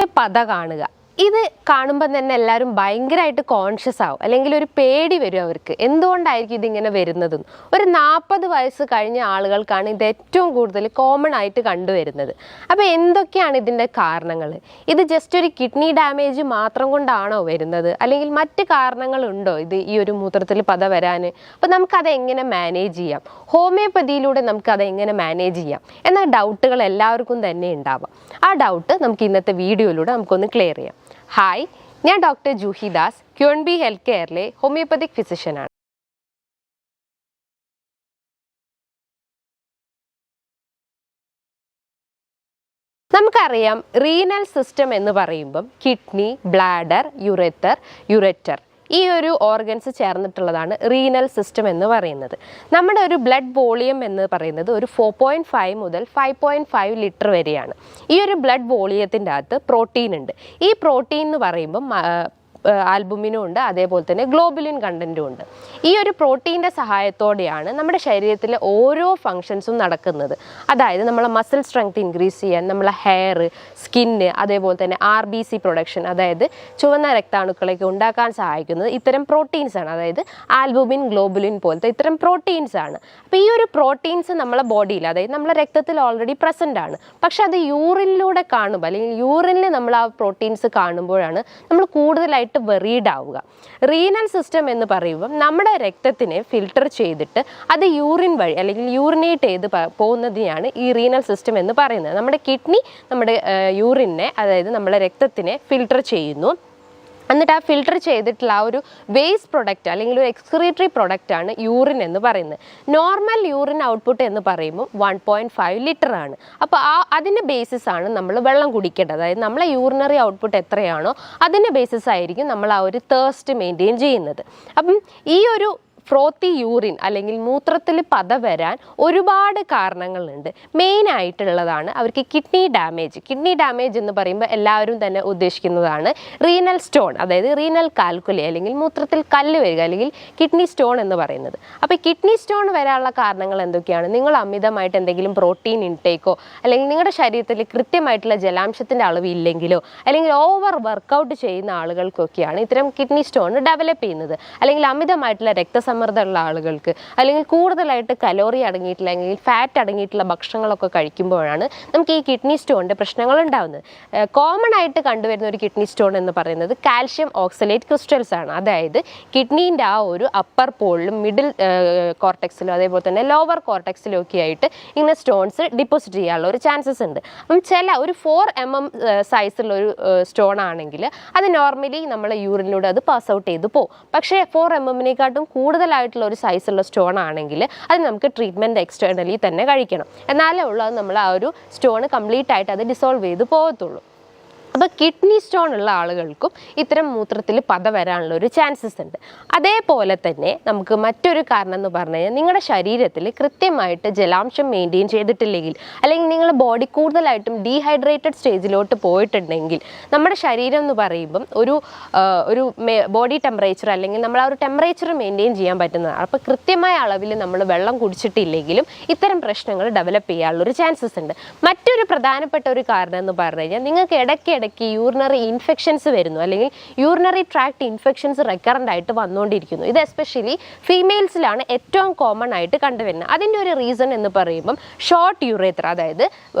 മൂത്രത്തിലെ പത കാണുക. ഇത് കാണുമ്പോൾ തന്നെ എല്ലാവരും ഭയങ്കരമായിട്ട് കോൺഷ്യസ് ആവും, അല്ലെങ്കിൽ ഒരു പേടി വരും അവർക്ക്. എന്തുകൊണ്ടായിരിക്കും ഇതിങ്ങനെ വരുന്നതെന്ന്. ഒരു 40 വയസ്സ് കഴിഞ്ഞ ആളുകൾക്കാണ് ഇത് ഏറ്റവും കൂടുതൽ കോമൺ ആയിട്ട് കണ്ടുവരുന്നത്. അപ്പോൾ എന്തൊക്കെയാണ് ഇതിൻ്റെ കാരണങ്ങൾ? ഇത് ജസ്റ്റ് ഒരു കിഡ്നി ഡാമേജ് മാത്രം കൊണ്ടാണോ വരുന്നത്, അല്ലെങ്കിൽ മറ്റ് കാരണങ്ങളുണ്ടോ ഇത് ഈ ഒരു മൂത്രത്തിൽ പത വരാൻ? അപ്പോൾ നമുക്കത് എങ്ങനെ മാനേജ് ചെയ്യാം? ഹോമിയോപ്പതിയിലൂടെ നമുക്കത് എങ്ങനെ മാനേജ് ചെയ്യാം എന്ന ഡൗട്ടുകൾ എല്ലാവർക്കും തന്നെ ഉണ്ടാവാം. ആ ഡൗട്ട് നമുക്ക് ഇന്നത്തെ വീഡിയോയിലൂടെ നമുക്കൊന്ന് ക്ലിയർ ചെയ്യാം. ഹായ്, ഞാൻ ഡോക്ടർ ജൂഹി ദാസ്, ക്യൂൻബി ഹെൽത്ത് കെയറിലെ ഹോമിയോപ്പതിക് ഫിസിഷ്യനാണ്. നമുക്കറിയാം, റീനൽ സിസ്റ്റം എന്ന് പറയുമ്പം കിഡ്നി, ബ്ലാഡർ, യുറേറ്റർ ഈ ഒരു ഓർഗൻസ് ചേർന്നിട്ടുള്ളതാണ് റീനൽ സിസ്റ്റം എന്ന് പറയുന്നത്. നമ്മുടെ ഒരു ബ്ലഡ് വോളിയം എന്ന് പറയുന്നത് ഒരു 4.5 മുതൽ 5.5 ലിറ്റർ വരെയാണ്. ഈ ഒരു ബ്ലഡ് വോളിയത്തിൻ്റെ അകത്ത് പ്രോട്ടീൻ ഉണ്ട്. ഈ പ്രോട്ടീൻ എന്ന് പറയുമ്പം ആൽബുമിനും ഉണ്ട്, അതേപോലെ തന്നെ ഗ്ലോബുലിൻ കണ്ടൻറ്റും ഉണ്ട്. ഈ ഒരു പ്രോട്ടീൻ്റെ സഹായത്തോടെയാണ് നമ്മുടെ ശരീരത്തിലെ ഓരോ ഫങ്ഷൻസും നടക്കുന്നത്. അതായത് നമ്മളെ മസിൽ സ്ട്രെങ്ത് ഇൻക്രീസ് ചെയ്യാൻ, നമ്മളെ ഹെയർ, സ്കിന്ന്, അതേപോലെ തന്നെ RBC പ്രൊഡക്ഷൻ, അതായത് ചുവന്ന രക്താണുക്കളൊക്കെ ഉണ്ടാക്കാൻ സഹായിക്കുന്നത് ഇത്തരം പ്രോട്ടീൻസാണ്. അതായത് ആൽബുമിൻ, ഗ്ലോബുലിൻ പോലത്തെ ഇത്തരം പ്രോട്ടീൻസാണ്. അപ്പോൾ ഈ ഒരു പ്രോട്ടീൻസ് നമ്മളെ ബോഡിയിൽ, അതായത് നമ്മളെ രക്തത്തിൽ ഓൾറെഡി പ്രസൻ്റ് ആണ്. പക്ഷെ അത് യൂറിനിലൂടെ കാണുമ്പോൾ, അല്ലെങ്കിൽ യൂറിനിൽ നമ്മൾ ആ പ്രോട്ടീൻസ് കാണുമ്പോഴാണ് നമ്മൾ കൂടുതലായിട്ട് വെറീഡ് ആവുക. റീനൽ സിസ്റ്റം എന്ന് പറയുമ്പോൾ നമ്മുടെ രക്തത്തിനെ ഫിൽട്ടർ ചെയ്തിട്ട് അത് യൂറിൻ വഴി, അല്ലെങ്കിൽ യൂറിനേറ്റ് ചെയ്ത് പോകുന്നതിനെയാണ് ഈ റീനൽ സിസ്റ്റം എന്ന് പറയുന്നത്. നമ്മുടെ കിഡ്നി നമ്മുടെ യൂറിനെ, അതായത് നമ്മുടെ രക്തത്തിനെ ഫിൽട്ടർ ചെയ്യുന്നു. എന്നിട്ട് ആ ഫിൽട്ടർ ചെയ്തിട്ടുള്ള ആ ഒരു വേസ്റ്റ് പ്രൊഡക്റ്റ്, അല്ലെങ്കിൽ ഒരു എക്സ്ക്രീറ്ററി പ്രൊഡക്റ്റാണ് യൂറിൻ എന്ന് പറയുന്നത്. നോർമൽ യൂറിൻ ഔട്ട്പുട്ട് എന്ന് പറയുമ്പോൾ 1.5 ലിറ്റർ ആണ്. അപ്പോൾ അതിൻ്റെ ബേസിസ് ആണ് നമ്മൾ വെള്ളം കുടിക്കേണ്ടത്. അതായത് നമ്മളെ യൂറിനറി ഔട്ട്പുട്ട് എത്രയാണോ അതിൻ്റെ ബേസിസ് ആയിരിക്കും നമ്മൾ ആ ഒരു തേഴ്സ്റ്റ് മെയിൻറ്റെയിൻ ചെയ്യുന്നത്. അപ്പം ഈ ഒരു ഫ്രോത്തി യൂറിൻ, അല്ലെങ്കിൽ മൂത്രത്തിൽ പത വരാൻ ഒരുപാട് കാരണങ്ങളുണ്ട്. മെയിനായിട്ടുള്ളതാണ് അവർക്ക് കിഡ്നി ഡാമേജ് എന്ന് പറയുമ്പോൾ എല്ലാവരും തന്നെ ഉദ്ദേശിക്കുന്നതാണ് റീനൽ സ്റ്റോൺ, അതായത് റീനൽ കാൽക്കുലി, അല്ലെങ്കിൽ മൂത്രത്തിൽ കല്ല് വരിക, അല്ലെങ്കിൽ കിഡ്നി സ്റ്റോൺ എന്ന് പറയുന്നത്. അപ്പോൾ കിഡ്നി സ്റ്റോൺ വരാനുള്ള കാരണങ്ങൾ എന്തൊക്കെയാണ്? നിങ്ങൾ അമിതമായിട്ട് എന്തെങ്കിലും പ്രോട്ടീൻ ഇൻടേക്കോ, അല്ലെങ്കിൽ നിങ്ങളുടെ ശരീരത്തിൽ കൃത്യമായിട്ടുള്ള ജലാംശത്തിൻ്റെ അളവ് ഇല്ലെങ്കിലോ, അല്ലെങ്കിൽ ഓവർ വർക്കൗട്ട് ചെയ്യുന്ന ആളുകൾക്കൊക്കെയാണ് ഇത്തരം കിഡ്നി സ്റ്റോൺ ഡെവലപ്പ് ചെയ്യുന്നത്. അല്ലെങ്കിൽ അമിതമായിട്ടുള്ള രക്തസമ്മർദ്ദമുള്ള ആളുകൾക്ക്, അല്ലെങ്കിൽ കൂടുതലായിട്ട് കലോറി അടങ്ങിയിട്ടുള്ള, അല്ലെങ്കിൽ ഫാറ്റ് അടങ്ങിയിട്ടുള്ള ഭക്ഷണങ്ങളൊക്കെ കഴിക്കുമ്പോഴാണ് നമുക്ക് ഈ കിഡ്നി സ്റ്റോണിൻ്റെ പ്രശ്നങ്ങൾ ഉണ്ടാകുന്നത്. കോമൺ ആയിട്ട് കണ്ടുവരുന്ന ഒരു കിഡ്നി സ്റ്റോൺ എന്ന് പറയുന്നത് കാൽഷ്യം ഓക്സലേറ്റ് ക്രിസ്റ്റൽസ് ആണ്. അതായത് കിഡ്നീൻ്റെ ആ ഒരു അപ്പർ പോളിലും മിഡിൽ കോർട്ടെക്സിലും, അതേപോലെ തന്നെ ലോവർ കോർട്ടെക്സിലും ഒക്കെ ആയിട്ട് ഇങ്ങനെ സ്റ്റോൺസ് ഡിപ്പോസിറ്റ് ചെയ്യാനുള്ള ഒരു ചാൻസസ് ഉണ്ട്. അപ്പം ഒരു 4 mm സൈസുള്ള ഒരു സ്റ്റോൺ ആണെങ്കിൽ അത് നോർമലി നമ്മളെ യൂറിനിലൂടെ അത് പാസ് ഔട്ട് ചെയ്ത് പോകും. പക്ഷേ 4 mmനേക്കാട്ടും കൂടുതലായിട്ടുള്ള ഒരു സൈസുള്ള സ്റ്റോൺ ആണെങ്കിൽ അത് നമുക്ക് ട്രീറ്റ്മെൻറ്റ് എക്സ്റ്റേണലി തന്നെ കഴിക്കണം. എന്നാലേ ഉള്ളൂ അത് നമ്മൾ ആ ഒരു സ്റ്റോൺ കംപ്ലീറ്റ് ആയിട്ട് അത് ഡിസോൾവ് ചെയ്ത് പോകത്തുള്ളൂ. അപ്പോൾ കിഡ്നി സ്റ്റോൺ ഉള്ള ആളുകൾക്കും ഇത്തരം മൂത്രത്തിൽ പത വരാനുള്ള ഒരു ചാൻസസ് ഉണ്ട്. അതേപോലെ തന്നെ നമുക്ക് മറ്റൊരു കാരണം എന്ന് പറഞ്ഞു കഴിഞ്ഞാൽ, നിങ്ങളുടെ ശരീരത്തിൽ കൃത്യമായിട്ട് ജലാംശം മെയിൻറ്റെയിൻ ചെയ്തിട്ടില്ലെങ്കിൽ, അല്ലെങ്കിൽ നിങ്ങളുടെ ബോഡി കൂടുതലായിട്ടും ഡീഹൈഡ്രേറ്റഡ് സ്റ്റേജിലോട്ട് പോയിട്ടുണ്ടെങ്കിൽ, നമ്മുടെ ശരീരം എന്ന് പറയുമ്പം ഒരു ബോഡി ടെമ്പറേച്ചർ, അല്ലെങ്കിൽ നമ്മൾ ആ ഒരു ടെമ്പറേച്ചർ മെയിൻറ്റെയിൻ ചെയ്യാൻ പറ്റുന്നതാണ്. അപ്പോൾ കൃത്യമായ അളവിൽ നമ്മൾ വെള്ളം കുടിച്ചിട്ടില്ലെങ്കിലും ഇത്തരം പ്രശ്നങ്ങൾ ഡെവലപ്പ് ചെയ്യാനുള്ളൊരു ചാൻസസ് ഉണ്ട്. മറ്റൊരു പ്രധാനപ്പെട്ട ഒരു കാരണം എന്ന് പറഞ്ഞു കഴിഞ്ഞാൽ, നിങ്ങൾക്ക് ഇടയ്ക്കിടയ്ക്ക് യൂറിനറി ഇൻഫെക്ഷൻസ് വരുന്നു, അല്ലെങ്കിൽ യൂറിനറി ട്രാക്ട് ഇൻഫെക്ഷൻസ് റെക്കറൻ്റ് ആയിട്ട് വന്നുകൊണ്ടിരിക്കുന്നു. ഇത് എസ്പെഷ്യലി ഫീമെയിൽസിലാണ് ഏറ്റവും കോമൺ ആയിട്ട് കണ്ടുവരുന്നത്. അതിൻ്റെ ഒരു റീസൺ എന്ന് പറയുമ്പം ഷോർട്ട് യുറേത്ര, അതായത്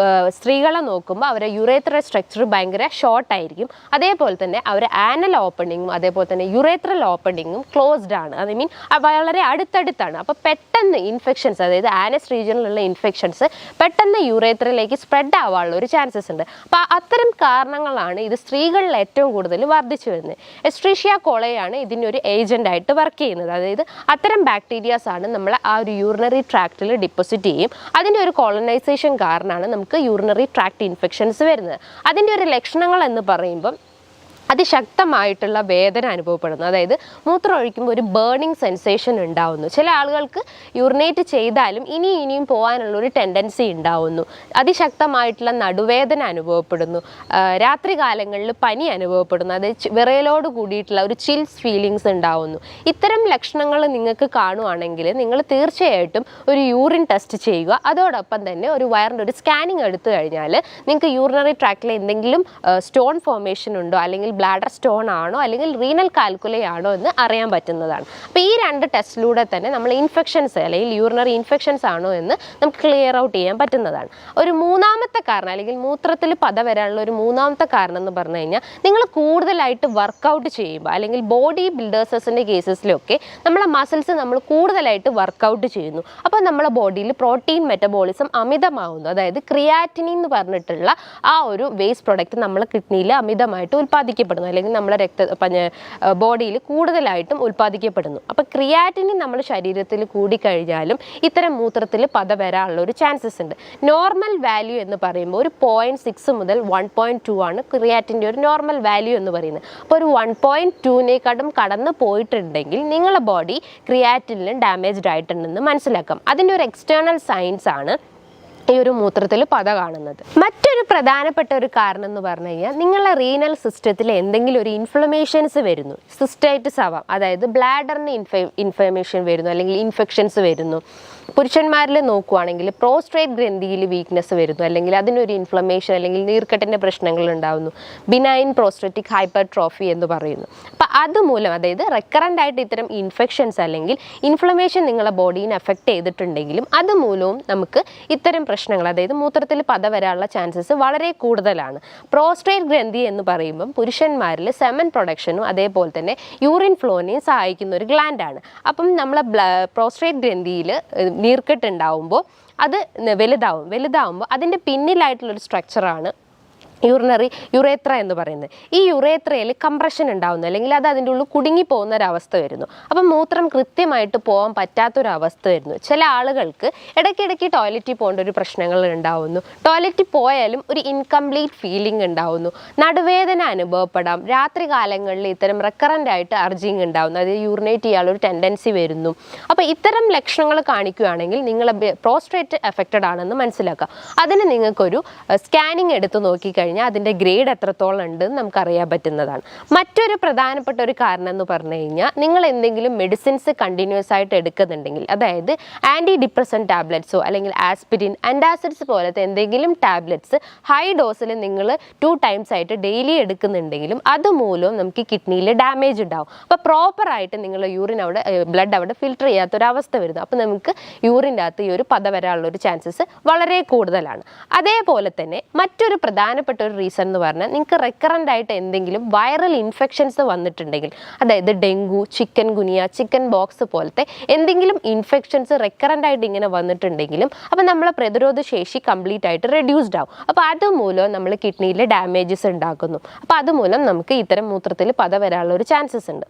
സ്ത്രീകളെ നോക്കുമ്പോൾ അവരുടെ യുറേത്ര സ്ട്രക്ചർ ഭയങ്കര ഷോർട്ടായിരിക്കും. അതേപോലെ തന്നെ അവരുടെ ആനൽ ഓപ്പണിങ്ങും, അതേപോലെ തന്നെ യുറേത്രൽ ഓപ്പണിങ്ങും ക്ലോസ്ഡ് ആണ്. ഐ മീൻ വളരെ അടുത്തടുത്താണ്. അപ്പോൾ പെട്ടെന്ന് ഇൻഫെക്ഷൻസ്, അതായത് ആനസ് റീജിയനിലുള്ള ഇൻഫെക്ഷൻസ് പെട്ടെന്ന് യുറേത്രയിലേക്ക് സ്പ്രെഡ് ആവാനുള്ള ഒരു ചാൻസസ് ഉണ്ട്. അപ്പോൾ അത്തരം കാരണങ്ങൾ ഇത് സ്ത്രീകളിൽ ഏറ്റവും കൂടുതൽ വർദ്ധിച്ചു വരുന്നത്. എസ്ട്രീഷ്യ കോളയാണ് ഇതിൻ്റെ ഒരു ഏജന്റ് ആയിട്ട് വർക്ക് ചെയ്യുന്നത്. അതായത് അത്തരം ബാക്ടീരിയാസ് ആണ് നമ്മൾ ആ ഒരു യൂറിനറി ട്രാക്റ്റിൽ ഡിപ്പോസിറ്റ് ചെയ്യും. അതിൻ്റെ ഒരു കോളനൈസേഷൻ കാരണമാണ് നമുക്ക് യൂറിനറി ട്രാക്ട് ഇൻഫെക്ഷൻസ് വരുന്നത്. അതിൻ്റെ ഒരു ലക്ഷണങ്ങൾ എന്ന് പറയുമ്പം അതിശക്തമായിട്ടുള്ള വേദന അനുഭവപ്പെടുന്നു. അതായത് മൂത്രം ഒഴിക്കുമ്പോൾ ഒരു ബേണിംഗ് സെൻസേഷൻ ഉണ്ടാവുന്നു. ചില ആളുകൾക്ക് യൂറിനേറ്റ് ചെയ്താലും ഇനിയും പോകാനുള്ള ഒരു ടെൻഡൻസി ഉണ്ടാവുന്നു. അതിശക്തമായിട്ടുള്ള നടുവേദന അനുഭവപ്പെടുന്നു. രാത്രി കാലങ്ങളിൽ പനി അനുഭവപ്പെടുന്നു. അതായത് വിറയലോട് കൂടിയിട്ടുള്ള ഒരു ചിൽസ് ഫീലിങ്സ് ഉണ്ടാവുന്നു. ഇത്തരം ലക്ഷണങ്ങൾ നിങ്ങൾക്ക് കാണുവാണെങ്കിൽ നിങ്ങൾ തീർച്ചയായിട്ടും ഒരു യൂറിൻ ടെസ്റ്റ് ചെയ്യുക. അതോടൊപ്പം തന്നെ ഒരു വയറിൻ്റെ ഒരു സ്കാനിങ് എടുത്തു കഴിഞ്ഞാൽ നിങ്ങൾക്ക് യൂറിനറി ട്രാക്റ്റിൽ എന്തെങ്കിലും സ്റ്റോൺ ഫോർമേഷൻ ഉണ്ടോ, അല്ലെങ്കിൽ ബ്ലാഡർ സ്റ്റോൺ ആണോ, അല്ലെങ്കിൽ റീനൽ കാൽക്കുലേ ആണോ എന്ന് അറിയാൻ പറ്റുന്നതാണ്. അപ്പോൾ ഈ 2 ടെസ്റ്റിലൂടെ തന്നെ നമ്മൾ ഇൻഫെക്ഷൻസ് അല്ലെങ്കിൽ യൂറിനറി ഇൻഫെക്ഷൻസ് ആണോ എന്ന് നമുക്ക് ക്ലിയർ ഔട്ട് ചെയ്യാൻ പറ്റുന്നതാണ്. ഒരു മൂന്നാമത്തെ കാരണം, അല്ലെങ്കിൽ മൂത്രത്തിൽ പത വരാനുള്ള ഒരു മൂന്നാമത്തെ കാരണം എന്ന് പറഞ്ഞു കഴിഞ്ഞാൽ, നിങ്ങൾ കൂടുതലായിട്ട് വർക്കൗട്ട് ചെയ്യുമ്പോൾ, അല്ലെങ്കിൽ ബോഡി ബിൽഡേഴ്സിൻ്റെ കേസസിലൊക്കെ നമ്മളെ മസിൽസ് നമ്മൾ കൂടുതലായിട്ട് വർക്കൗട്ട് ചെയ്യുന്നു. അപ്പോൾ നമ്മളെ ബോഡിയിൽ പ്രോട്ടീൻ മെറ്റബോളിസം അമിതമാവുന്നു. അതായത് ക്രിയാറ്റിനിൻ എന്ന് പറഞ്ഞിട്ടുള്ള ആ ഒരു വേസ്റ്റ് പ്രൊഡക്റ്റ് നമ്മളെ കിഡ്നിയിൽ അമിതമായിട്ട് ഉൽപ്പാദിക്കപ്പെടുന്നു, അല്ലെങ്കിൽ നമ്മളെ ബോഡിയിൽ കൂടുതലായിട്ടും ഉൽപ്പാദിക്കപ്പെടുന്നു. അപ്പോൾ ക്രിയാറ്റിനിൻ നമ്മുടെ ശരീരത്തിൽ കൂടിക്കഴിഞ്ഞാലും ഇത്തരം മൂത്രത്തിൽ പത വരാനുള്ള ഒരു ചാൻസസ് ഉണ്ട്. നോർമൽ വാല്യൂ എന്ന് പറയുമ്പോൾ ഒരു 0.6 മുതൽ 1.2 ആണ് ക്രിയാറ്റിൻ്റെ ഒരു നോർമൽ വാല്യൂ എന്ന് പറയുന്നത്. അപ്പോൾ ഒരു 1.2നേക്കാളും കടന്നു പോയിട്ടുണ്ടെങ്കിൽ നിങ്ങളുടെ ബോഡി ക്രിയാറ്റിനിലും ഡാമേജ്ഡ് ആയിട്ടുണ്ടെന്ന് മനസ്സിലാക്കാം. അതിൻ്റെ ഒരു എക്സ്റ്റേണൽ സയൻസ് ആണ് ഈ ഒരു മൂത്രത്തിൽ പത കാണുന്നത്. മറ്റൊരു പ്രധാനപ്പെട്ട ഒരു കാരണം എന്ന് പറഞ്ഞു കഴിഞ്ഞാൽ, നിങ്ങളുടെ റീനൽ സിസ്റ്റത്തിൽ എന്തെങ്കിലും ഒരു ഇൻഫ്ലമേഷൻസ് വരുന്നു. സിസ്റ്റൈറ്റിസ് ആവാം, അതായത് ബ്ലാഡറിന് ഇൻഫ്ലമേഷൻ വരുന്നു, അല്ലെങ്കിൽ ഇൻഫെക്ഷൻസ് വരുന്നു. പുരുഷന്മാരിൽ നോക്കുവാണെങ്കിൽ പ്രോസ്ട്രേറ്റ് ഗ്രന്ഥിയിൽ വീക്ക്നെസ് വരുന്നു, അല്ലെങ്കിൽ അതിനൊരു ഇൻഫ്ലമേഷൻ അല്ലെങ്കിൽ നീർക്കെട്ടിൻ്റെ പ്രശ്നങ്ങൾ ഉണ്ടാകുന്നു. ബിനൈൻ പ്രോസ്ട്രേറ്റിക് ഹൈപ്പർട്രോഫി എന്ന് പറയുന്നു. അപ്പം അതുമൂലം, അതായത് റെക്കറൻ്റ് ആയിട്ട് ഇത്തരം ഇൻഫെക്ഷൻസ് അല്ലെങ്കിൽ ഇൻഫ്ലമേഷൻ നിങ്ങളുടെ ബോഡീനെ എഫക്റ്റ് ചെയ്തിട്ടുണ്ടെങ്കിലും അതുമൂലവും നമുക്ക് ഇത്തരം പ്രശ്നങ്ങൾ, അതായത് മൂത്രത്തിൽ പത വരാനുള്ള ചാൻസസ് വളരെ കൂടുതലാണ്. പ്രോസ്ട്രേറ്റ് ഗ്രന്ഥി എന്ന് പറയുമ്പം പുരുഷന്മാരിൽ സെമൻ പ്രൊഡക്ഷനും അതേപോലെ തന്നെ യൂറിൻ ഫ്ലോനെയും സഹായിക്കുന്ന ഒരു ഗ്ലാൻഡാണ്. അപ്പം നമ്മളെ പ്രോസ്ട്രേറ്റ് ഗ്രന്ഥിയിൽ നീർക്കെട്ടുണ്ടാവുമ്പോൾ അത് വലുതാവുമ്പോൾ അതിൻ്റെ പിന്നിലായിട്ടുള്ളൊരു സ്ട്രക്ചറാണ് യുറേത്ര എന്ന് പറയുന്നത്. ഈ യുറേത്രയിൽ കംപ്രഷൻ ഉണ്ടാവുന്നു, അല്ലെങ്കിൽ അത് അതിൻ്റെ ഉള്ളിൽ കുടുങ്ങി പോകുന്ന ഒരവസ്ഥ വരുന്നു. അപ്പം മൂത്രം കൃത്യമായിട്ട് പോകാൻ പറ്റാത്തൊരവസ്ഥ വരുന്നു. ചില ആളുകൾക്ക് ഇടയ്ക്കിടയ്ക്ക് ടോയ്ലറ്റിൽ പോകേണ്ട ഒരു പ്രശ്നങ്ങൾ ഉണ്ടാവുന്നു. ടോയ്ലറ്റിൽ പോയാലും ഒരു ഇൻകംപ്ലീറ്റ് ഫീലിംഗ് ഉണ്ടാവുന്നു. നടുവേദന അനുഭവപ്പെടാം. രാത്രി കാലങ്ങളിൽ ഇത്തരം റെക്കറൻ്റ് ആയിട്ട് അർജിങ് ഉണ്ടാവുന്നു, അതായത് യൂറിനേറ്റ് ചെയ്യാനുള്ള ഒരു ടെൻഡൻസി വരുന്നു. അപ്പോൾ ഇത്തരം ലക്ഷണങ്ങൾ കാണിക്കുകയാണെങ്കിൽ നിങ്ങൾ പ്രോസ്ട്രേറ്റ് എഫക്റ്റഡ് ആണെന്ന് മനസ്സിലാക്കാം. അതിന് നിങ്ങൾക്കൊരു സ്കാനിങ് എടുത്ത് നോക്കിക്കഴിഞ്ഞാൽ അതിൻ്റെ ഗ്രേഡ് എത്രത്തോളം ഉണ്ടെന്ന് നമുക്കറിയാൻ പറ്റുന്നതാണ്. മറ്റൊരു പ്രധാനപ്പെട്ട ഒരു കാരണം എന്ന് പറഞ്ഞു കഴിഞ്ഞാൽ, നിങ്ങൾ എന്തെങ്കിലും മെഡിസിൻസ് കണ്ടിന്യൂസ് ആയിട്ട് എടുക്കുന്നുണ്ടെങ്കിൽ, അതായത് ആൻറ്റി ഡിപ്രസൻറ്റ് ടാബ്ലറ്റ്സോ അല്ലെങ്കിൽ ആസ്പിരിൻ, ആൻറ്റാസിഡ്സ് പോലത്തെ എന്തെങ്കിലും ടാബ്ലറ്റ്സ് ഹൈ ഡോസിൽ നിങ്ങൾ 2 times ആയിട്ട് ഡെയിലി എടുക്കുന്നുണ്ടെങ്കിലും അതുമൂലം നമുക്ക് കിഡ്നിയിൽ ഡാമേജ് ഉണ്ടാവും. അപ്പോൾ പ്രോപ്പറായിട്ട് നിങ്ങൾ യൂറിൻ ബ്ലഡ് അവിടെ ഫിൽട്ടർ ചെയ്യാത്തൊരവസ്ഥ വരുന്നു. അപ്പോൾ നമുക്ക് യൂറിൻ്റെ അകത്ത് ഈ ഒരു പത വരാനുള്ള ഒരു ചാൻസസ് വളരെ കൂടുതലാണ്. അതേപോലെ തന്നെ മറ്റൊരു പ്രധാനപ്പെട്ട ഒരു റീസൺ എന്ന് പറഞ്ഞാൽ, നിങ്ങൾക്ക് റെക്കറൻ്റ് ആയിട്ട് എന്തെങ്കിലും വൈറൽ ഇൻഫെക്ഷൻസ് വന്നിട്ടുണ്ടെങ്കിൽ, അതായത് ഡെങ്കു, ചിക്കൻ ഗുനിയ, ചിക്കൻ ബോക്സ് പോലത്തെ എന്തെങ്കിലും ഇൻഫെക്ഷൻസ് റെക്കറൻ്റ് ആയിട്ട് ഇങ്ങനെ വന്നിട്ടുണ്ടെങ്കിലും അപ്പോൾ നമ്മളെ പ്രതിരോധ ശേഷി കംപ്ലീറ്റ് ആയിട്ട് റെഡ്യൂസ്ഡ് ആവും. അപ്പോൾ അതുമൂലം നമ്മൾ കിഡ്നിയിൽ ഡാമേജസ് ഉണ്ടാക്കുന്നു. അപ്പോൾ അതുമൂലം നമുക്ക് ഇത്തരം മൂത്രത്തിൽ പത വരാനുള്ള ഒരു ചാൻസസ് ഉണ്ട്.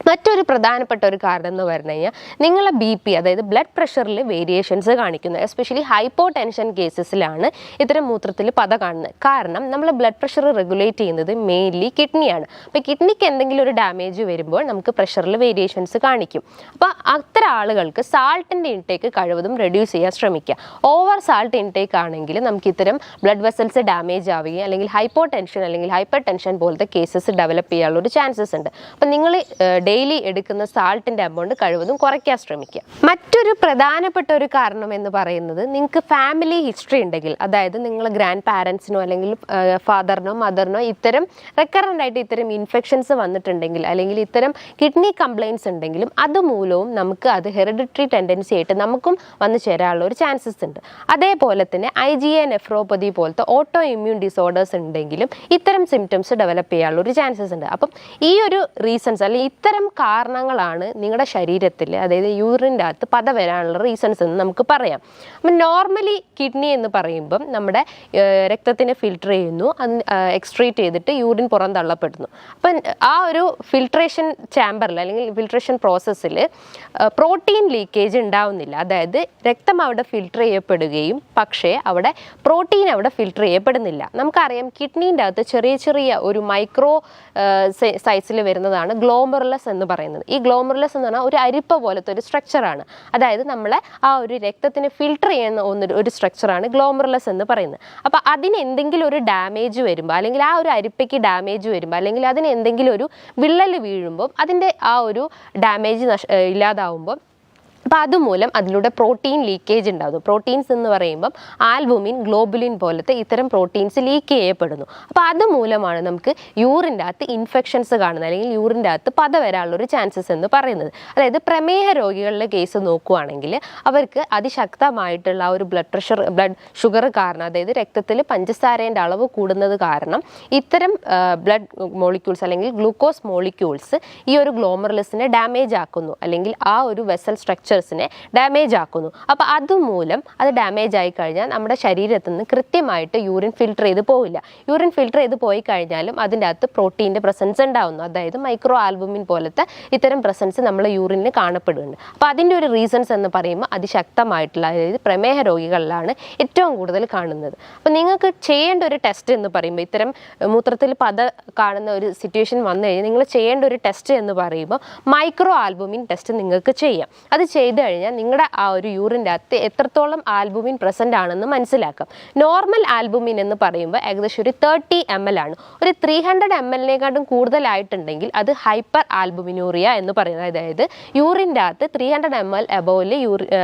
മറ്റൊരു പ്രധാനപ്പെട്ട ഒരു കാരണം എന്ന് പറഞ്ഞു കഴിഞ്ഞാൽ, നിങ്ങളെ BP, അതായത് ബ്ലഡ് പ്രഷറിൽ വേരിയേഷൻസ് കാണിക്കുന്നത്. എസ്പെഷ്യലി ഹൈപ്പോ ടെൻഷൻ കേസസിലാണ് ഇത്തരം മൂത്രത്തിൽ പത കാണുന്നത്. കാരണം നമ്മൾ ബ്ലഡ് പ്രഷർ റെഗുലേറ്റ് ചെയ്യുന്നത് മെയിൻലി കിഡ്നിയാണ്. അപ്പോൾ കിഡ്നിക്ക് എന്തെങ്കിലും ഒരു ഡാമേജ് വരുമ്പോൾ നമുക്ക് പ്രഷറിൽ വേരിയേഷൻസ് കാണിക്കും. അപ്പോൾ അത്തരം ആളുകൾക്ക് സാൾട്ടിൻ്റെ ഇൻടേക്ക് കഴിവതും റെഡ്യൂസ് ചെയ്യാൻ ശ്രമിക്കുക. ഓവർ സാൾട്ട് ഇൻടേക്ക് ആണെങ്കിൽ നമുക്ക് ഇത്തരം ബ്ലഡ് വെസൽസ് ഡാമേജ് ആവുകയും അല്ലെങ്കിൽ ഹൈപ്പോ ടെൻഷൻ അല്ലെങ്കിൽ ഹൈപ്പർ ടെൻഷൻ പോലത്തെ കേസസ് ഡെവലപ്പ് ചെയ്യാനുള്ള ഒരു ചാൻസസ് ഉണ്ട്. അപ്പം നിങ്ങൾ ഡെയിലി എടുക്കുന്ന സാൾട്ടിൻ്റെ എമൗണ്ട് കഴിവതും കുറയ്ക്കാൻ ശ്രമിക്കുക. മറ്റൊരു പ്രധാനപ്പെട്ട ഒരു കാരണം എന്ന് പറയുന്നത്, നിങ്ങൾക്ക് ഫാമിലി ഹിസ്റ്ററി ഉണ്ടെങ്കിൽ, അതായത് നിങ്ങൾ ഗ്രാൻഡ് പാരൻസിനോ അല്ലെങ്കിൽ ഫാദറിനോ മദറിനോ ഇത്തരം റെക്കറൻ്റ് ആയിട്ട് ഇത്തരം ഇൻഫെക്ഷൻസ് വന്നിട്ടുണ്ടെങ്കിൽ, അല്ലെങ്കിൽ ഇത്തരം കിഡ്നി കംപ്ലയിൻസ് ഉണ്ടെങ്കിലും അതുമൂലവും നമുക്ക് അത് ഹെറിഡിറ്ററി ടെൻഡൻസി ആയിട്ട് നമുക്കും വന്നു ചേരാനുള്ള ഒരു ചാൻസസ് ഉണ്ട്. അതേപോലെ തന്നെ IgA നെഫ്രോപ്പതി പോലത്തെ ഓട്ടോ ഇമ്മ്യൂൺ ഡിസോർഡേഴ്സ് ഉണ്ടെങ്കിലും ഇത്തരം സിംറ്റംസ് ഡെവലപ്പ് ചെയ്യാനുള്ള ഒരു ചാൻസസ് ഉണ്ട്. അപ്പം ഈ ഒരു റീസൺസ് അല്ലെങ്കിൽ ഇത്തരം ഇത്തരം കാരണങ്ങളാണ് നിങ്ങളുടെ ശരീരത്തിൽ, അതായത് യൂറിൻ്റെ അകത്ത് പത വരാനുള്ള റീസൺസ് എന്ന് നമുക്ക് പറയാം. അപ്പം നോർമലി കിഡ്നി എന്ന് പറയുമ്പം നമ്മുടെ രക്തത്തിനെ ഫിൽട്ടർ ചെയ്യുന്നു, എക്സ്ട്രീറ്റ് ചെയ്തിട്ട് യൂറിൻ പുറന്തള്ളപ്പെടുന്നു. അപ്പം ആ ഒരു ഫിൽട്രേഷൻ ചാമ്പറിൽ അല്ലെങ്കിൽ ഫിൽട്രേഷൻ പ്രോസസ്സിൽ പ്രോട്ടീൻ ലീക്കേജ് ഉണ്ടാവുന്നില്ല. അതായത് രക്തം അവിടെ ഫിൽട്ടർ ചെയ്യപ്പെടുകയും പക്ഷേ അവിടെ പ്രോട്ടീൻ അവിടെ ഫിൽട്ടർ ചെയ്യപ്പെടുന്നില്ല. നമുക്കറിയാം കിഡ്നീൻ്റെ അകത്ത് ചെറിയ ചെറിയ ഒരു മൈക്രോ സൈസിൽ വരുന്നതാണ് ഗ്ലോമറുലസ് എന്ന് പറയുന്നത്. ഈ ഗ്ലോമറുലസ് എന്ന് പറഞ്ഞാൽ ഒരു അരിപ്പ പോലത്തെ ഒരു സ്ട്രക്ചറാണ്. അതായത് നമ്മളെ ആ ഒരു രക്തത്തിനെ ഫിൽട്ടർ ചെയ്യുന്ന ഒരു സ്ട്രക്ചറാണ് ഗ്ലോമറുലസ് എന്ന് പറയുന്നത്. അപ്പോൾ അതിന് എന്തെങ്കിലും ഒരു ഡാമേജ് വരുമ്പോൾ, അല്ലെങ്കിൽ ആ ഒരു അരിപ്പയ്ക്ക് ഡാമേജ് വരുമ്പോൾ, അല്ലെങ്കിൽ അതിന് എന്തെങ്കിലും ഒരു വിള്ളൽ വീഴുമ്പോൾ അതിൻ്റെ ആ ഒരു ഡാമേജ് ഇല്ലാതാവുമ്പോൾ അപ്പോൾ അതുമൂലം അതിലൂടെ പ്രോട്ടീൻ ലീക്കേജ് ഉണ്ടാകുന്നു. പ്രോട്ടീൻസ് എന്ന് പറയുമ്പം ആൽബുമിൻ, ഗ്ലോബുലിൻ പോലത്തെ ഇത്തരം പ്രോട്ടീൻസ് ലീക്ക് ചെയ്യപ്പെടുന്നു. അപ്പോൾ അതുമൂലമാണ് നമുക്ക് യൂറിൻ്റെ അകത്ത് ഇൻഫെക്ഷൻസ് കാണുന്നത്, അല്ലെങ്കിൽ യൂറിൻ്റെ അകത്ത് പത വരാനുള്ളൊരു ചാൻസസ് എന്ന് പറയുന്നത്. അതായത് പ്രമേഹ രോഗികളുടെ കേസ് നോക്കുകയാണെങ്കിൽ അവർക്ക് അതിശക്തമായിട്ടുള്ള ഒരു ബ്ലഡ് ഷുഗർ കാരണം, അതായത് രക്തത്തിൽ പഞ്ചസാരേൻ്റെ അളവ് കൂടുന്നത് കാരണം ഇത്തരം ബ്ലഡ് മോളിക്യൂൾസ് അല്ലെങ്കിൽ ഗ്ലൂക്കോസ് മോളിക്യൂൾസ് ഈ ഒരു ഗ്ലോമറുലസിനെ ഡാമേജ് ആക്കുന്നു, അല്ലെങ്കിൽ ആ ഒരു വെസൽ സ്ട്രക്ചർ ഡാമേജ് ആക്കുന്നു. അപ്പോൾ അതുമൂലം അത് ഡാമേജ് ആയി കഴിഞ്ഞാൽ നമ്മുടെ ശരീരത്തിൽ നിന്ന് കൃത്യമായിട്ട് യൂറിൻ ഫിൽട്ടർ ചെയ്ത് പോവില്ല. യൂറിൻ ഫിൽട്ടർ ചെയ്ത് പോയി കഴിഞ്ഞാലും അതിൻ്റെ അകത്ത് പ്രോട്ടീൻ്റെ പ്രസൻസ് ഉണ്ടാവുന്നു. അതായത് മൈക്രോ ആൽബുമിൻ പോലത്തെ ഇത്തരം പ്രസൻസ് നമ്മളെ യൂറിനിൽ കാണപ്പെടുന്നുണ്ട്. അപ്പോൾ അതിൻ്റെ ഒരു റീസൺസ് എന്ന് പറയുമ്പോൾ അതിശക്തമായിട്ടുള്ള, അതായത് പ്രമേഹ രോഗികളിലാണ് ഏറ്റവും കൂടുതൽ കാണുന്നത്. അപ്പോൾ നിങ്ങൾക്ക് ചെയ്യേണ്ട ഒരു ടെസ്റ്റ് എന്ന് പറയുമ്പോൾ, ഇത്തരം മൂത്രത്തിൽ പത കാണുന്ന ഒരു സിറ്റുവേഷൻ വന്നു കഴിഞ്ഞാൽ നിങ്ങൾ ചെയ്യേണ്ട ഒരു ടെസ്റ്റ് എന്ന് പറയുമ്പോൾ മൈക്രോ ആൽബുമിൻ ടെസ്റ്റ് നിങ്ങൾക്ക് ചെയ്യാം. അത് ചെയ്ത് കഴിഞ്ഞാൽ നിങ്ങളുടെ ആ ഒരു യൂറിൻ്റെ അകത്ത് എത്രത്തോളം ആൽബുമിൻ പ്രസൻ്റ് ആണെന്ന് മനസ്സിലാക്കാം. നോർമൽ ആൽബുമിൻ എന്ന് പറയുമ്പോൾ ഏകദേശം ഒരു 30 ml ആണ്. ഒരു 300 ml കൂടുതലായിട്ടുണ്ടെങ്കിൽ അത് ഹൈപ്പർ ആൽബുമിനൂറിയ എന്ന് പറയുന്നത്. അതായത് യൂറിൻ്റെ അകത്ത് 300 ml എബോവിൽ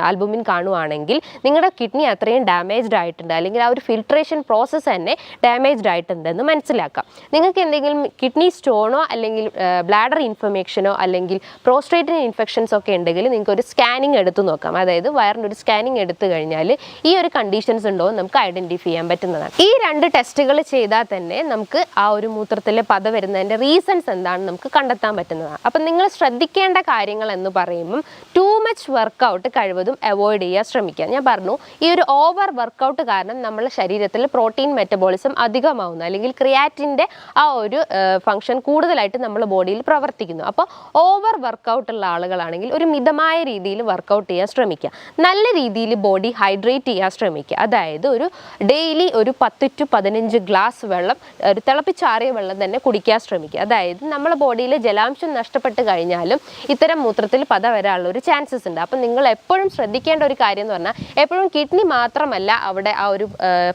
ആൽബുമിൻ കാണുവാണെങ്കിൽ നിങ്ങളുടെ കിഡ്നി അത്രയും ഡാമേജ്ഡ് ആയിട്ടുണ്ട്, അല്ലെങ്കിൽ ആ ഒരു ഫിൽട്രേഷൻ പ്രോസസ്സ് തന്നെ ഡാമേജ്ഡ് ആയിട്ടുണ്ടെന്ന് മനസ്സിലാക്കാം. നിങ്ങൾക്ക് എന്തെങ്കിലും കിഡ്നി സ്റ്റോണോ അല്ലെങ്കിൽ ബ്ലാഡർ ഇൻഫ്ലമേഷനോ അല്ലെങ്കിൽ പ്രോസ്റ്റേറ്റിന് ഇൻഫെക്ഷൻസ് ഒക്കെ ഉണ്ടെങ്കിൽ നിങ്ങൾക്ക് ഒരു സ്കാനിങ് എടുത്ത് നോക്കാം. അതായത് വയറിൻ്റെ ഒരു സ്കാനിങ് എടുത്തു കഴിഞ്ഞാൽ ഈ ഒരു കണ്ടീഷൻസ് ഉണ്ടോ എന്ന് നമുക്ക് ഐഡൻറ്റിഫൈ ചെയ്യാൻ പറ്റുന്നതാണ്. ഈ 2 ടെസ്റ്റുകൾ ചെയ്താൽ തന്നെ നമുക്ക് ആ ഒരു മൂത്രത്തിലെ പത വരുന്നതിൻ്റെ റീസൺസ് എന്താണെന്ന് നമുക്ക് കണ്ടെത്താൻ പറ്റുന്നതാണ്. അപ്പം നിങ്ങൾ ശ്രദ്ധിക്കേണ്ട കാര്യങ്ങൾ എന്ന് പറയുമ്പം ടൂ മച്ച് വർക്കൗട്ട് കഴിവതും അവോയ്ഡ് ചെയ്യാൻ ശ്രമിക്കുക. ഞാൻ പറഞ്ഞു, ഈ ഒരു ഓവർ വർക്കൗട്ട് കാരണം നമ്മുടെ ശരീരത്തിൽ പ്രോട്ടീൻ മെറ്റബോളിസം അധികമാവുന്നു, അല്ലെങ്കിൽ ക്രിയാറ്റിൻ്റെ ആ ഒരു ഫംഗ്ഷൻ കൂടുതലായിട്ട് നമ്മുടെ ബോഡിയിൽ പ്രവർത്തിക്കുന്നു. അപ്പോൾ ഓവർ വർക്കൗട്ടുള്ള ആളുകളാണെങ്കിൽ ഒരു മിതമായ രീതിയിൽ വർക്കൗട്ട് ചെയ്യാൻ ശ്രമിക്കുക. നല്ല രീതിയിൽ ബോഡി ഹൈഡ്രേറ്റ് ചെയ്യാൻ ശ്രമിക്കുക. അതായത് ഒരു ഡെയിലി ഒരു 10 to 15 ഗ്ലാസ് വെള്ളം, ഒരു തിളപ്പിച്ചാറിയ വെള്ളം തന്നെ കുടിക്കാൻ ശ്രമിക്കുക. അതായത് നമ്മുടെ ബോഡിയിൽ ജലാംശം നഷ്ടപ്പെട്ട് കഴിഞ്ഞാലും ഇത്തരം മൂത്രത്തിൽ പത വരാനുള്ള ഒരു ചാൻസസ് ഉണ്ട്. അപ്പം നിങ്ങൾ എപ്പോഴും ശ്രദ്ധിക്കേണ്ട ഒരു കാര്യം എന്ന് പറഞ്ഞാൽ, എപ്പോഴും കിഡ്നി മാത്രമല്ല അവിടെ ആ ഒരു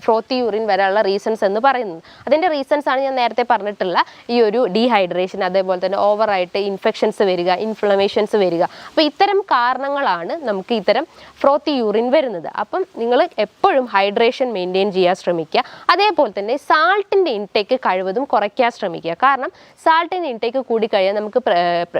ഫ്രോത്തി യൂറിൻ വരാനുള്ള റീസൺസ് എന്ന് പറയുന്നത്. അതിൻ്റെ റീസൺസ് ആണ് ഞാൻ നേരത്തെ പറഞ്ഞിട്ടുള്ള ഈ ഒരു ഡീഹൈഡ്രേഷൻ, അതേപോലെ തന്നെ ഓവറായിട്ട് ഇൻഫെക്ഷൻസ് വരിക, ഇൻഫ്ലമേഷൻസ് വരിക. അപ്പോൾ ഇത്തരം കാരണങ്ങളാണ് നമുക്ക് ഇത്തരം ഫ്രോത്തി യൂറിൻ വരുന്നത്. അപ്പം നിങ്ങൾ എപ്പോഴും ഹൈഡ്രേഷൻ മെയിൻറ്റെയിൻ ചെയ്യാൻ ശ്രമിക്കുക. അതേപോലെ തന്നെ സാൾട്ടിൻ്റെ ഇൻടേക്ക് കഴിവതും കുറയ്ക്കാൻ ശ്രമിക്കുക. കാരണം സാൾട്ടിൻ്റെ ഇൻടേക്ക് കൂടിക്കഴിഞ്ഞാൽ നമുക്ക്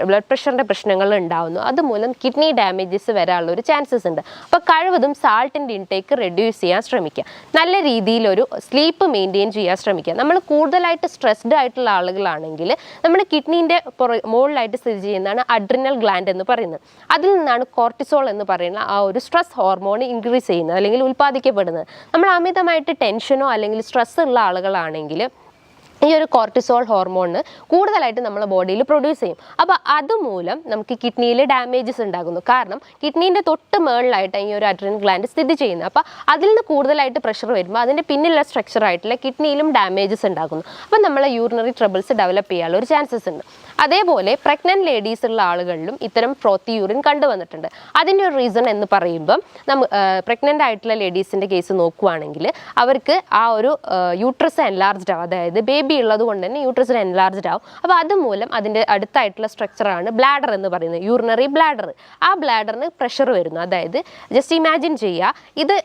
ബ്ലഡ് പ്രഷറിൻ്റെ പ്രശ്നങ്ങൾ ഉണ്ടാകുന്നു. അതുമൂലം കിഡ്നി ഡാമേജസ് വരാനുള്ള ഒരു ചാൻസസ് ഉണ്ട്. അപ്പോൾ കഴിവതും സാൾട്ടിൻ്റെ ഇൻടേക്ക് റെഡ്യൂസ് ചെയ്യാൻ ശ്രമിക്കുക. നല്ല രീതിയിലൊരു സ്ലീപ്പ് മെയിൻറ്റെയിൻ ചെയ്യാൻ ശ്രമിക്കുക. നമ്മൾ കൂടുതലായിട്ട് സ്ട്രെസ്ഡ് ആയിട്ടുള്ള ആളുകളാണെങ്കിൽ നമ്മുടെ കിഡ്നീൻ്റെ മുകളിലായിട്ട് സ്ഥിതി ചെയ്യുന്നതാണ് അഡ്രിനൽ ഗ്ലാൻഡ് എന്ന് പറയുന്നത്. അതിൽ നിന്നാണ് കോർട്ടിസോൾ എന്ന് പറയുന്ന ആ ഒരു സ്ട്രെസ് ഹോർമോൺ ഇൻക്രീസ് ചെയ്യുന്നത്, അല്ലെങ്കിൽ ഉൽപ്പാദിക്കപ്പെടുന്നത്. നമ്മൾ അമിതമായിട്ട് ടെൻഷനോ അല്ലെങ്കിൽ സ്ട്രെസ് ഉള്ള ആളുകളാണെങ്കിൽ ഈ ഒരു കോർട്ടിസോൾ ഹോർമോണ് കൂടുതലായിട്ട് നമ്മുടെ ബോഡിയിൽ പ്രൊഡ്യൂസ് ചെയ്യും. അപ്പോൾ അതുമൂലം നമുക്ക് കിഡ്നിയിൽ ഡാമേജസ് ഉണ്ടാകുന്നു. കാരണം കിഡ്നീൻ്റെ തൊട്ട് മുകളിലായിട്ട് ഈ ഒരു അഡ്രിനൽ ഗ്ലാൻഡ് സ്ഥിതി ചെയ്യുന്നത്. അപ്പോൾ അതിൽ നിന്ന് കൂടുതലായിട്ട് പ്രഷർ വരുമ്പോൾ അതിൻ്റെ പിന്നിലുള്ള സ്ട്രക്ചറായിട്ടുള്ള കിഡ്നിയിലും ഡാമേജസ് ഉണ്ടാകുന്നു. അപ്പോൾ നമ്മളെ യൂറിനറി ട്രബിൾസ് ഡെവലപ്പ് ചെയ്യാനുള്ള ഒരു ചാൻസസ് ഉണ്ട്. അതേപോലെ പ്രഗ്നൻറ്റ് ലേഡീസ് ഉള്ള ആളുകളിലും ഇത്തരം ഫ്രോത്തി യൂറിൻ കണ്ടുവന്നിട്ടുണ്ട്. അതിൻ്റെ ഒരു റീസൺ എന്ന് പറയുമ്പം പ്രഗ്നൻ്റ് ആയിട്ടുള്ള ലേഡീസിൻ്റെ കേസ് നോക്കുകയാണെങ്കിൽ അവർക്ക് ആ ഒരു യൂട്രസ് എൻലാർജ്ഡ് ആവും. അതായത് ബേബി ഉള്ളത് കൊണ്ട് തന്നെ യൂട്രസിന് എൻലാർജ്ഡ് ആവും. അപ്പോൾ അതുമൂലം അതിൻ്റെ അടുത്തായിട്ടുള്ള സ്ട്രക്ചറാണ് ബ്ലാഡർ എന്ന് പറയുന്നത്, യൂറിനറി ബ്ലാഡർ. ആ ബ്ലാഡറിന് പ്രഷർ വരുന്നു. അതായത് ജസ്റ്റ് ഇമാജിൻ ചെയ്യുക, ഇത്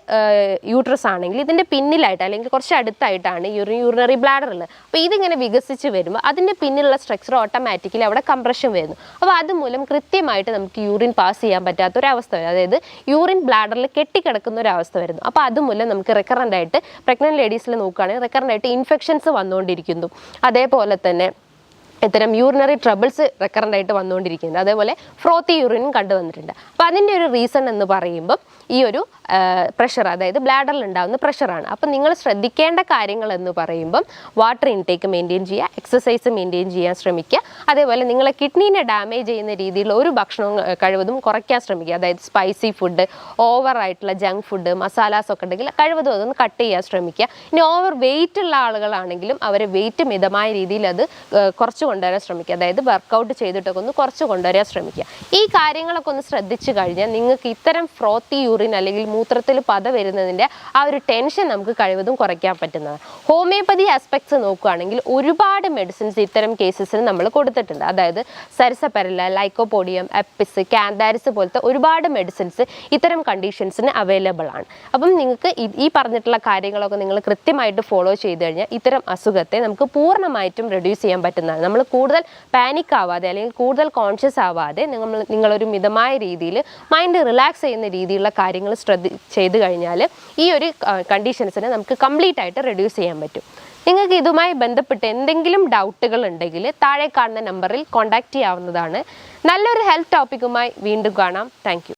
യൂട്രസ് ആണെങ്കിൽ ഇതിൻ്റെ പിന്നിലായിട്ട് അല്ലെങ്കിൽ കുറച്ച് അടുത്തായിട്ടാണ് യൂറിനറി ബ്ലാഡർ ഉള്ളത്. അപ്പോൾ ഇതിങ്ങനെ വികസിച്ച് വരുമ്പോൾ അതിൻ്റെ പിന്നിലുള്ള സ്ട്രക്ചർ ഓട്ടോമാറ്റിക്കലി അവിടെ കംപ്രഷൻ വരുന്നു. അപ്പോൾ അതുമൂലം കൃത്യമായിട്ട് നമുക്ക് യൂറിൻ പാസ് ചെയ്യാൻ പറ്റാത്തൊരവസ്ഥ വരും. അതായത് യൂറിൻ ബ്ലാഡറിൽ കെട്ടിക്കിടക്കുന്ന ഒരു അവസ്ഥ വരുന്നു. അപ്പോൾ അതുമൂലം നമുക്ക് റെക്കറൻ്റ് ആയിട്ട് പ്രഗ്നൻറ്റ് ലേഡീസിൽ നോക്കുകയാണെങ്കിൽ റെക്കറൻ്റ് ആയിട്ട് ഇൻഫെക്ഷൻസ് വന്നുകൊണ്ടിരിക്കുന്നു. അതേപോലെ തന്നെ ഇത്തരം യൂറിനറി ട്രബിൾസ് റെക്കറൻ്റ് ആയിട്ട് വന്നുകൊണ്ടിരിക്കുന്നത്. അതേപോലെ ഫ്രോത്തി യൂറിനും കണ്ടുവന്നിട്ടുണ്ട്. അപ്പോൾ അതിൻ്റെ ഒരു റീസൺ എന്ന് പറയുമ്പം ഈ ഒരു പ്രഷർ, അതായത് ബ്ലാഡറിൽ ഉണ്ടാകുന്ന പ്രഷറാണ്. അപ്പം നിങ്ങൾ ശ്രദ്ധിക്കേണ്ട കാര്യങ്ങൾ എന്ന് പറയുമ്പം വാട്ടർ ഇൻടേക്ക് മെയിൻറ്റെയിൻ ചെയ്യുക, എക്സസൈസ് മെയിൻറ്റെയിൻ ചെയ്യാൻ ശ്രമിക്കുക. അതേപോലെ നിങ്ങളെ കിഡ്നീനെ ഡാമേജ് ചെയ്യുന്ന രീതിയിലുള്ള ഒരു ഭക്ഷണവും കഴിവതും കുറയ്ക്കാൻ ശ്രമിക്കുക. അതായത് സ്പൈസി ഫുഡ്, ഓവറായിട്ടുള്ള ജങ്ക് ഫുഡ്, മസാലാസ് ഒക്കെ ഉണ്ടെങ്കിൽ കഴിവതും അതൊന്ന് കട്ട് ചെയ്യാൻ ശ്രമിക്കുക. ഇനി ഓവർ വെയിറ്റ് ഉള്ള ആളുകളാണെങ്കിലും അവരെ വെയിറ്റ് മിതമായ രീതിയിൽ അത് കുറച്ച് കൊണ്ടുവരാൻ ശ്രമിക്കുക. അതായത് വർക്കൗട്ട് ചെയ്തിട്ടൊക്കെ ഒന്ന് കുറച്ച് കൊണ്ടുവരാൻ ശ്രമിക്കുക. ഈ കാര്യങ്ങളൊക്കെ ഒന്ന് ശ്രദ്ധിച്ചു കഴിഞ്ഞാൽ നിങ്ങൾക്ക് ഇത്തരം ഫ്രോത്തി യൂറിൻ അല്ലെങ്കിൽ മൂത്രത്തിൽ പത വരുന്നതിൻ്റെ ആ ഒരു ടെൻഷൻ നമുക്ക് കഴിവതും കുറയ്ക്കാൻ പറ്റുന്നതാണ്. ഹോമിയോപ്പതി ആസ്പെക്ട്സ് നോക്കുകയാണെങ്കിൽ ഒരുപാട് മെഡിസിൻസ് ഇത്തരം കേസസിന് നമ്മൾ കൊടുത്തിട്ടുണ്ട്. അതായത് സരസപെരല, ലൈക്കോപോഡിയം, എപ്പിസ്, കാന്താരിസ് പോലത്തെ ഒരുപാട് മെഡിസിൻസ് ഇത്തരം കണ്ടീഷൻസിന് അവൈലബിൾ ആണ്. അപ്പം നിങ്ങൾക്ക് ഈ പറഞ്ഞിട്ടുള്ള കാര്യങ്ങളൊക്കെ നിങ്ങൾ കൃത്യമായിട്ട് ഫോളോ ചെയ്ത് കഴിഞ്ഞാൽ ഇത്തരം അസുഖത്തെ നമുക്ക് പൂർണ്ണമായിട്ടും റെഡ്യൂസ് ചെയ്യാൻ പറ്റുന്നതാണ്. നമ്മൾ കൂടുതൽ പാനിക് ആവാതെ അല്ലെങ്കിൽ കൂടുതൽ കോൺഷ്യസ് ആവാതെ നിങ്ങളൊരു മിതമായ രീതിയിൽ മൈൻഡ് റിലാക്സ് ചെയ്യുന്ന രീതിയിലുള്ള കാര്യങ്ങൾ ചെയ്ത് കഴിഞ്ഞാൽ ഈ ഒരു കണ്ടീഷൻസിനെ നമുക്ക് കംപ്ലീറ്റ് ആയിട്ട് റെഡ്യൂസ് ചെയ്യാൻ പറ്റും. നിങ്ങൾക്ക് ഇതുമായി ബന്ധപ്പെട്ട് എന്തെങ്കിലും ഡൗട്ടുകൾ ഉണ്ടെങ്കിൽ താഴെ കാണുന്ന നമ്പറിൽ കോൺടാക്റ്റ് ചെയ്യാവുന്നതാണ്. നല്ലൊരു ഹെൽത്ത് ടോപ്പിക്കുമായി വീണ്ടും കാണാം. താങ്ക്